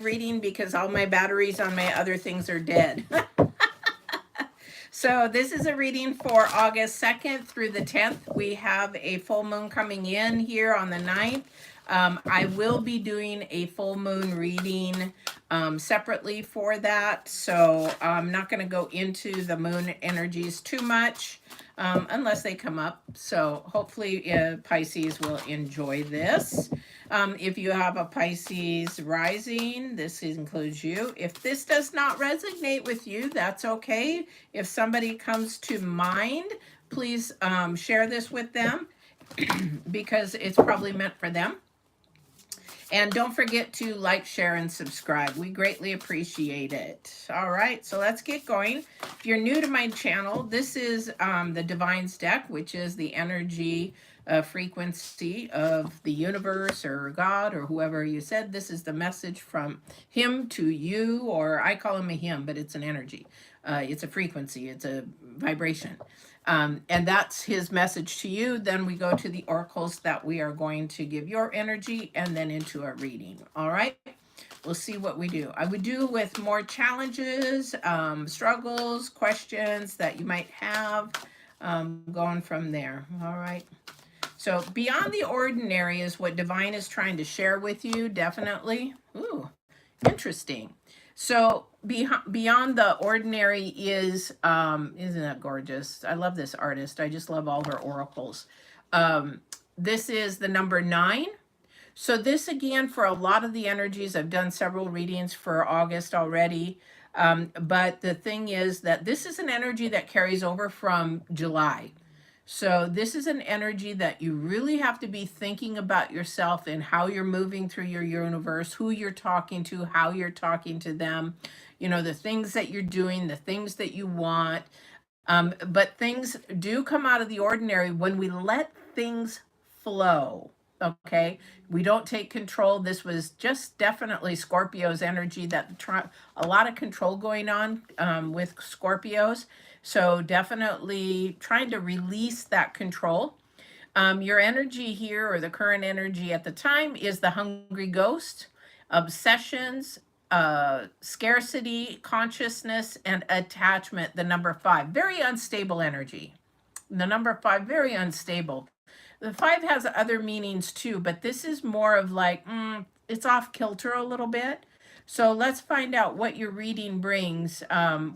reading because all my batteries on my other things are dead. So this is a reading for August 2nd through the 10th. We have a full moon coming in here on the 9th. I will be doing a full moon reading separately for that. So I'm not going to go into the moon energies too much unless they come up. So hopefully Pisces will enjoy this. If you have a Pisces rising, this includes you. If this does not resonate with you, that's okay. If somebody comes to mind, please share this with them because it's probably meant for them. And don't forget to like, share, and subscribe. We greatly appreciate it. All right, so let's get going. If you're new to my channel, this is the Divine's deck, which is the energy frequency of the universe or God or whoever you said. This is the message from him to you, or I call him a him, but it's an energy. It's a frequency. It's a vibration. And that's his message to you. Then we go to the oracles that we are going to give your energy and then into a reading. All right. We'll see what we do. I would do with more challenges, struggles, questions that you might have, going from there. All right. So beyond the ordinary is what Divine is trying to share with you, definitely. Ooh, interesting. So beyond the ordinary is, isn't that gorgeous? I love this artist. I just love all her oracles. This is the number 9. So this again, for a lot of the energies, I've done several readings for August already. But the thing is that this is an energy that carries over from July. So this is an energy that you really have to be thinking about yourself and how you're moving through your universe, who you're talking to, how you're talking to them, you know, the things that you're doing, the things that you want. But things do come out of the ordinary when we let things flow. Okay, we don't take control. This was just definitely Scorpio's energy, that a lot of control going on with Scorpios. So definitely trying to release that control. Your energy here, or the current energy at the time, is the hungry ghost, obsessions, scarcity, consciousness, and attachment, the number 5. Very unstable energy. The number 5, very unstable. The 5 has other meanings too, but this is more of like, it's off kilter a little bit. So let's find out what your reading brings.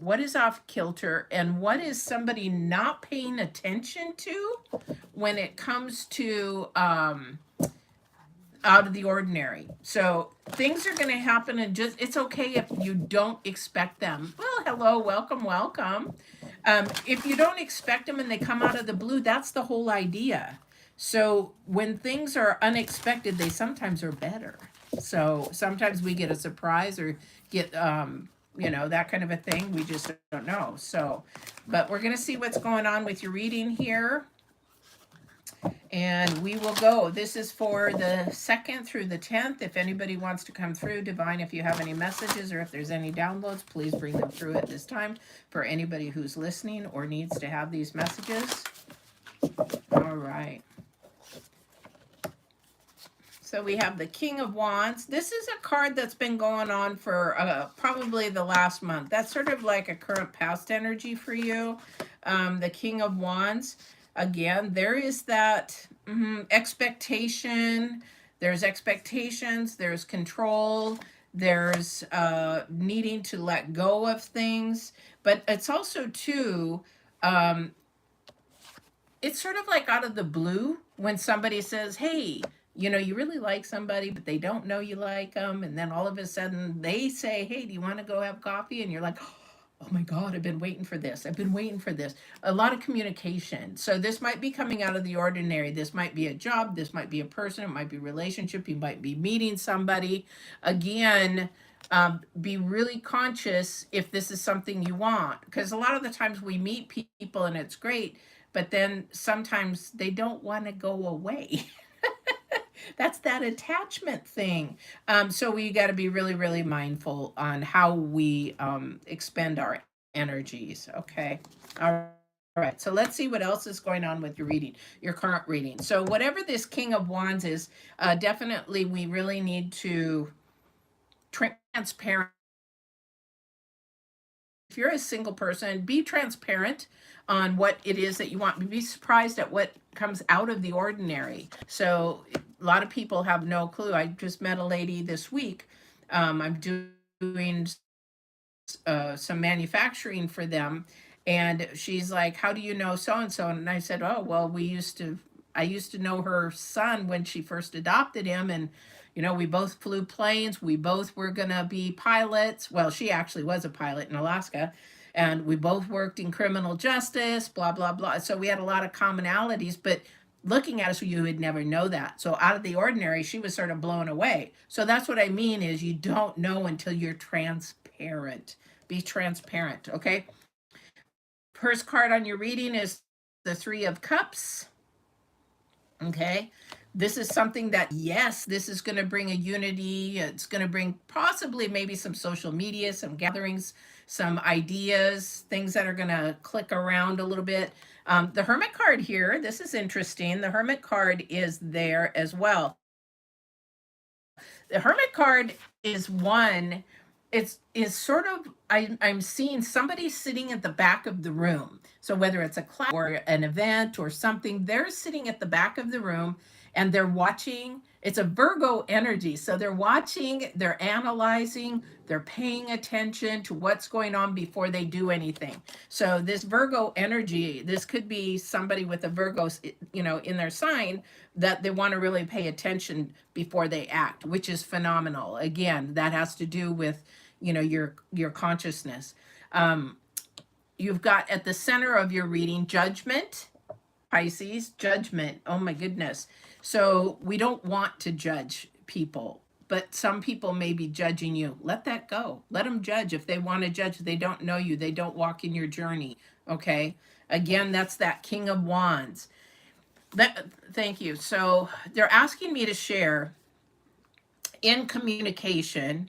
What is off kilter and what is somebody not paying attention to when it comes to out of the ordinary. So things are going to happen, and just, it's okay if you don't expect them. Well, hello, welcome, welcome. If you don't expect them and they come out of the blue, that's the whole idea. So when things are unexpected, they sometimes are better. So sometimes we get a surprise or get, you know, that kind of a thing. We just don't know. So, but we're going to see what's going on with your reading here. And we will go. This is for the 2nd through the 10th. If anybody wants to come through, Divine, if you have any messages or if there's any downloads, please bring them through at this time for anybody who's listening or needs to have these messages. All right. So we have the King of Wands. This is a card that's been going on for probably the last month. That's sort of like a current past energy for you. The King of Wands. Again, there is that expectation. There's expectations. There's control. There's needing to let go of things. But it's also, too, it's sort of like out of the blue when somebody says, hey, you know, you really like somebody, but they don't know you like them. And then all of a sudden they say, hey, do you want to go have coffee? And you're like, oh my God, I've been waiting for this. I've been waiting for this. A lot of communication. So this might be coming out of the ordinary. This might be a job. This might be a person. It might be a relationship. You might be meeting somebody. Again, be really conscious if this is something you want. Because a lot of the times we meet people and it's great, but then sometimes they don't want to go away. That's that attachment thing. So we got to be really, really mindful on how we expend our energies. Okay. All right. So let's see what else is going on with your reading, your current reading. So whatever this King of Wands is, definitely we really need to transparent. If you're a single person, be transparent on what it is that you want. Be surprised at what comes out of the ordinary. So a lot of people have no clue. I just met a lady this week. I'm doing some manufacturing for them, and she's like, how do you know so and so? And I said, oh well, I used to know her son when she first adopted him, and we both flew planes, we both were gonna be pilots. Well, she actually was a pilot in Alaska, and we both worked in criminal justice, blah blah blah. So we had a lot of commonalities, but looking at us, you would never know that. So out of the ordinary, she was sort of blown away. So that's what I mean is you don't know until you're transparent. Be transparent, okay? First card on your reading is the Three of Cups, okay? This is something that, yes, this is going to bring a unity. It's going to bring possibly maybe some social media, some gatherings, some ideas, things that are going to click around a little bit. The Hermit card here, this is interesting. The Hermit card is there as well. The Hermit card is one, is sort of, I'm seeing somebody sitting at the back of the room. So whether it's a class or an event or something, they're sitting at the back of the room and they're watching. It's a Virgo energy. So they're watching, they're analyzing, they're paying attention to what's going on before they do anything. So this Virgo energy, this could be somebody with a Virgo, in their sign, that they want to really pay attention before they act, which is phenomenal. Again, that has to do with, your consciousness. You've got at the center of your reading, judgment, Pisces, judgment. Oh my goodness. So we don't want to judge people, but some people may be judging you. Let that go. Let them judge. If they want to judge, they don't know you. They don't walk in your journey. Okay. Again, that's that King of Wands. Thank you. So they're asking me to share in communication.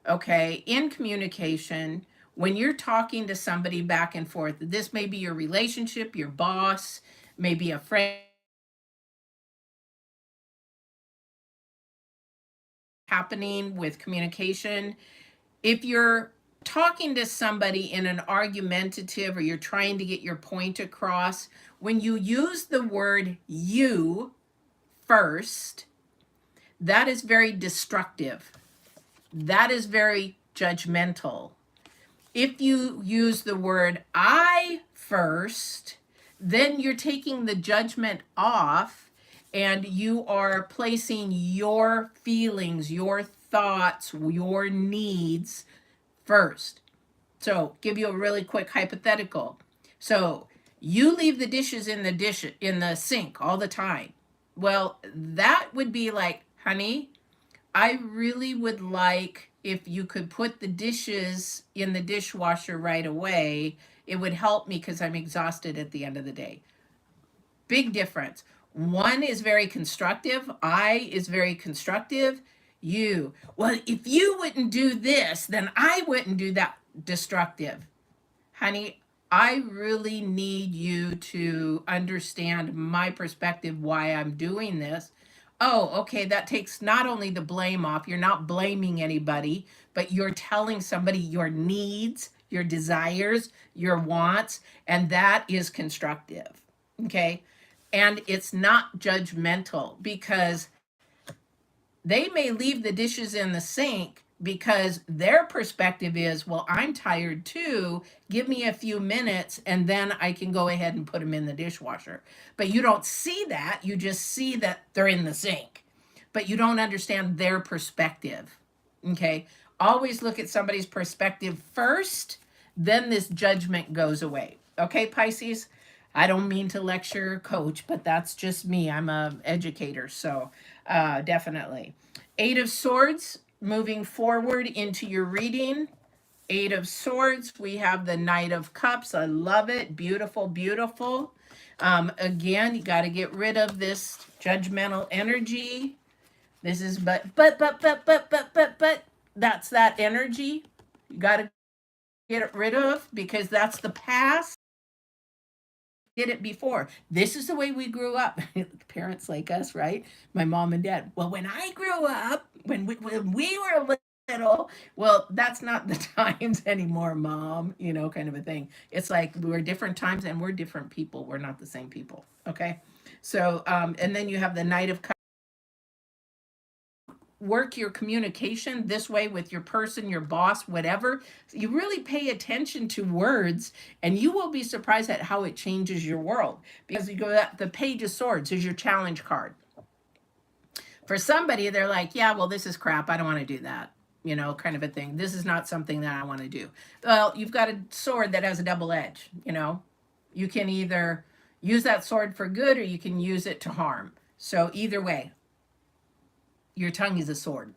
Okay. In communication, when you're talking to somebody back and forth, this may be your relationship, your boss, maybe a friend, happening with communication. If you're talking to somebody in an argumentative or you're trying to get your point across, when you use the word you first, that is very destructive. That is very judgmental. If you use the word I first, then you're taking the judgment off and you are placing your feelings, your thoughts, your needs first. So, give you a really quick hypothetical. So, you leave the dishes in the sink all the time. Well, that would be like, honey, I really would like if you could put the dishes in the dishwasher right away. It would help me because I'm exhausted at the end of the day. Big difference. One is very constructive. I is very constructive. You, well, if you wouldn't do this, then I wouldn't do that. Destructive. Honey, I really need you to understand my perspective, why I'm doing this. Oh, okay, that takes not only the blame off, you're not blaming anybody, but you're telling somebody your needs, your desires, your wants, and that is constructive. Okay? And it's not judgmental because they may leave the dishes in the sink because their perspective is, well, I'm tired too. Give me a few minutes and then I can go ahead and put them in the dishwasher. But you don't see that. You just see that they're in the sink. But you don't understand their perspective. Okay? Always look at somebody's perspective first, then this judgment goes away. Okay, Pisces? I don't mean to lecture, coach, but that's just me. I'm an educator, so definitely. Eight of Swords, moving forward into your reading. Eight of Swords, we have the Knight of Cups. I love it. Beautiful, beautiful. Again, you got to get rid of this judgmental energy. This is but, that's that energy. You got to get it rid of because that's the past. Did it before. This is the way we grew up. Parents like us, right? My mom and dad. Well, when I grew up, when we were little. Well, that's not the times anymore, Mom, you know, kind of a thing. It's like we're different times and we're different people. We're not the same people. Okay. So, and then you have the Knight of Cups. Work your communication this way with your person, your boss, whatever. You really pay attention to words, and you will be surprised at how it changes your world. Because you go that the Page of Swords is your challenge card. For somebody, they're like, yeah, well, this is crap. I don't want to do that. You know, kind of a thing. This is not something that I want to do. Well, you've got a sword that has a double edge, you know. You can either use that sword for good or you can use it to harm. So either way, your tongue is a sword.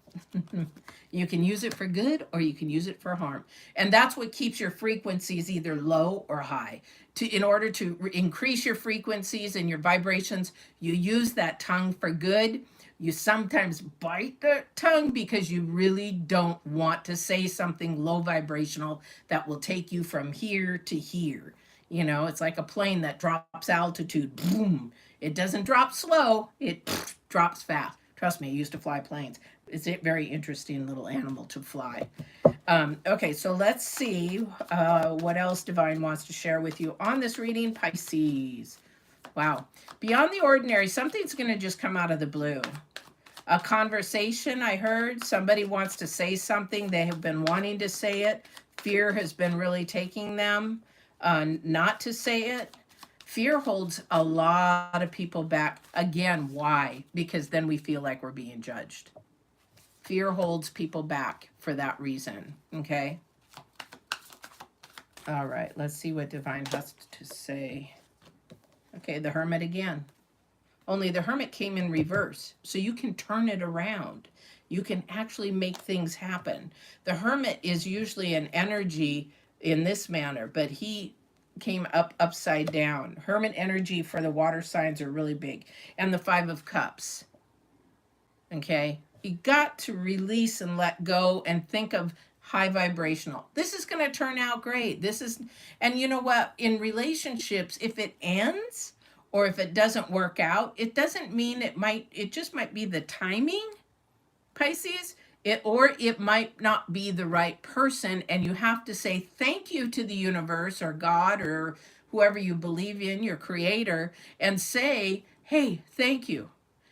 You can use it for good or you can use it for harm. And that's what keeps your frequencies either low or high. In order to increase your frequencies and your vibrations, you use that tongue for good. You sometimes bite the tongue because you really don't want to say something low vibrational that will take you from here to here. You know, it's like a plane that drops altitude. Boom. It doesn't drop slow, it drops fast. Trust me, I used to fly planes. It's a very interesting little animal to fly. Okay, so let's see what else Divine wants to share with you on this reading, Pisces. Wow. Beyond the ordinary, something's going to just come out of the blue. A conversation I heard. Somebody wants to say something. They have been wanting to say it. Fear has been really taking them not to say it. Fear holds a lot of people back. Again, why? Because then we feel like we're being judged. Fear holds people back for that reason, okay? All right, let's see what Divine has to say. Okay, the Hermit again. Only the Hermit came in reverse, so you can turn it around. You can actually make things happen. The Hermit is usually an energy in this manner, but he came up upside down. Hermit energy for the water signs are really big. And the Five of Cups. Okay? You got to release and let go and think of high vibrational. This is going to turn out great. This is, and you know what? In relationships, if it ends or if it doesn't work out, it doesn't mean it just might be the timing, Pisces. Or it might not be the right person, and you have to say thank you to the universe or God or whoever you believe in, your creator, and say, hey, thank you.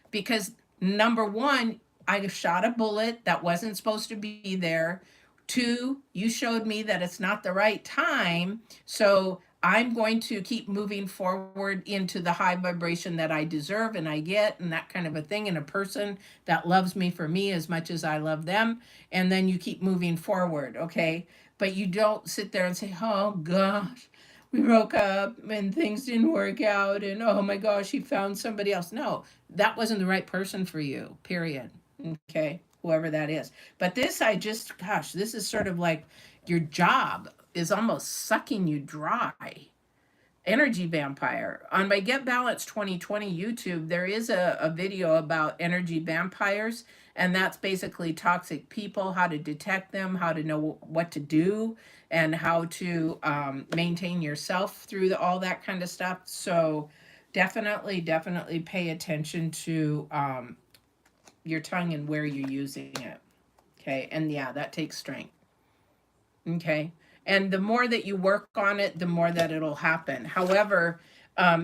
Because number one, I shot a bullet that wasn't supposed to be there. Two, you showed me that it's not the right time. So I'm going to keep moving forward into the high vibration that I deserve and I get, and that kind of a thing, and a person that loves me for me as much as I love them. And then you keep moving forward, okay? But you don't sit there and say, oh gosh, we broke up and things didn't work out, and oh my gosh, he found somebody else. No, that wasn't the right person for you, period. Okay, whoever that is. But this, gosh, this is sort of like your job is almost sucking you dry. Energy vampire. On my Get Balance 2020 YouTube, there is a video about energy vampires, and that's basically toxic people, how to detect them, how to know what to do, and how to maintain yourself through all that kind of stuff. So definitely pay attention to your tongue and where you're using it. Okay, and yeah, that takes strength. Okay. And the more that you work on it, the more that it'll happen. However,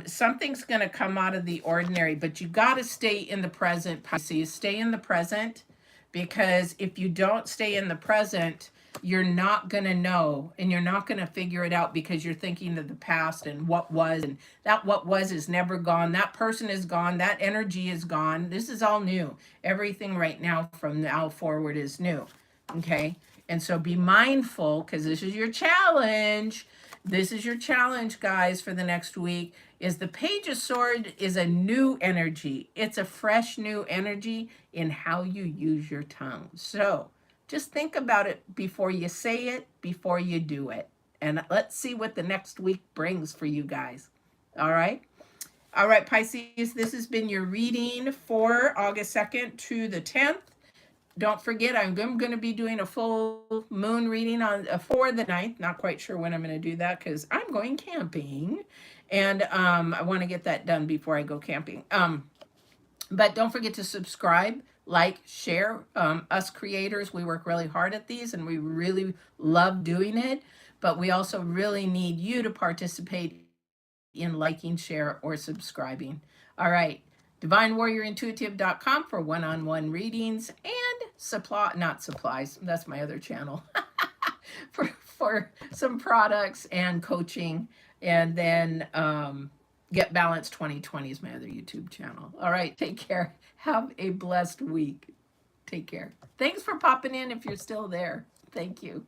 something's going to come out of the ordinary, but you got to stay in the present, Pisces. Stay in the present, because if you don't stay in the present, you're not going to know, and you're not going to figure it out because you're thinking of the past and what was, and that what was is never gone. That person is gone. That energy is gone. This is all new. Everything right now from now forward is new. Okay. And so be mindful, because this is your challenge. This is your challenge, guys, for the next week. Is the Page of Swords is a new energy. It's a fresh new energy in how you use your tongue. So just think about it before you say it, before you do it. And let's see what the next week brings for you guys. All right? All right, Pisces, this has been your reading for August 2nd to the 10th. Don't forget, I'm going to be doing a full moon reading on for the 9th. Not quite sure when I'm going to do that because I'm going camping. And I want to get that done before I go camping. But don't forget to subscribe, like, share. Us creators, we work really hard at these and we really love doing it, but we also really need you to participate in liking, share, or subscribing. All right. DivineWarriorIntuitive.com for one-on-one readings and not supplies. That's my other channel. for some products and coaching. And then Get Balanced 2020 is my other YouTube channel. All right. Take care. Have a blessed week. Take care. Thanks for popping in if you're still there. Thank you.